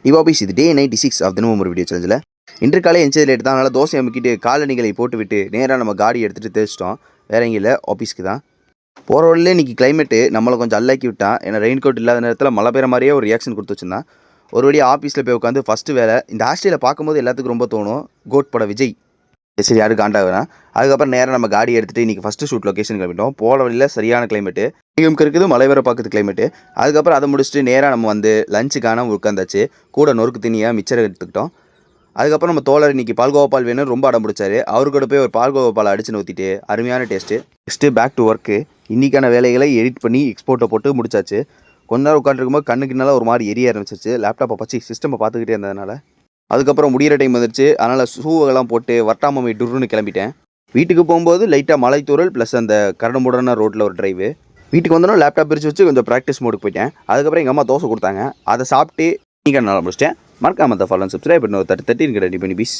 இப்போ ஆஃபீஸ் இது டே 96 ஆஃப் தினமும் ஒரு வீடியோ சேலஞ்சில் இன்று காலை எஞ்சது லேட் தான். அதனால் தோசை அமுக்கிட்டு காலணிகளை போட்டுவிட்டு நேராக நம்ம காடி எடுத்துகிட்டு தேய்ச்சிட்டோம். வேற எங்கேயும் இல்லை, ஆஃபீஸ்க்கு தான் போகிற வழியிலே. இன்றைக்கி கிளைமேட்டு நம்மளை கொஞ்சம் அல்லாக்கி விட்டான். ஏன்னா ரெயின் கோட் இல்லாத நேரத்தில் மழை பெய்கிற மாதிரியே ஒரு ரியாக்ஷன் கொடுத்து வச்சுருந்தான். ஒரு வழியாக ஆஃபீஸில் போய் உட்காந்து ஃபஸ்ட்டு வேலை இந்த ஹாஸ்டலில் பார்க்கும்போது எல்லாத்துக்கும் ரொம்ப தோணும், கோட் பட விஜய் சரி யாரும் காண்டாகுறேன். அதுக்கப்புறம் நேராக நம்ம காடி எடுத்துகிட்டு இன்றைக்கி ஃபஸ்ட்டு ஷூட் லொக்கேஷன் கிளம்பிட்டோம். போகிற வழியில் சரியான கிளைமேட்டு, இங்கே இருக்குது மலை வேற பார்க்குறது கிளைமேட்டு. அதுக்கப்புறம் அதை முடிச்சுட்டு நேராக நம்ம வந்து லஞ்சுக்கான உட்காந்தாச்சு. கூட நொறுக்கு தினியாக மிச்சரை எடுத்துக்கிட்டோம். அதுக்கப்புறம் நம்ம தோழர் இன்றைக்கி பால்கோவா பால் வேணும் ரொம்ப அடம் பிடிச்சாரு. அவரு கூட போய் ஒரு பால்கோவா பால் அடிச்சு ஊற்றிட்டு அருமையான நெக்ஸ்ட்டு பேக் டு ஒர்க்கு. இன்றைக்கான வேலைகளை எடிட் பண்ணி எக்ஸ்போர்ட்டை போட்டு முடிச்சாச்சு. கொஞ்ச நேரம் உட்காந்துருக்கும்போது கண்ணுக்கு நல்லா ஒரு மாதிரி எரிய ஆரம்பிச்சிச்சு. லேப்டாப்பை பற்றி சிஸ்டமை பார்த்துக்கிட்டே இருந்ததுனால. அதுக்கப்புறம் முடிகிற டைம் வந்துருச்சு. அதனால் ஷூவெல்லாம் போட்டு வட்டாமமை டுருன்னு கிளம்பிட்டேன். வீட்டுக்கு போகும்போது லைட்டாக மலைத்தூரல் ப்ளஸ் அந்த கரடுமுடன ரோட்டில் ஒரு டிரைவு. வீட்டுக்கு வந்தோன்னா லேப்டாப் பிரித்து வச்சு கொஞ்சம் ப்ராக்டிஸ் மோடுக்கு போயிட்டேன். அதுக்கப்புறம் எங்கள் அம்மா தோசை கொடுத்தாங்க, அதை சாப்பிட்டு நீங்கள் நல்லா முடிச்சிட்டேன். மறக்காம ஃபாலோ சப்ஸ்கிரைப் பண்ணி 30 ரெடி பண்ணி பீஸ்.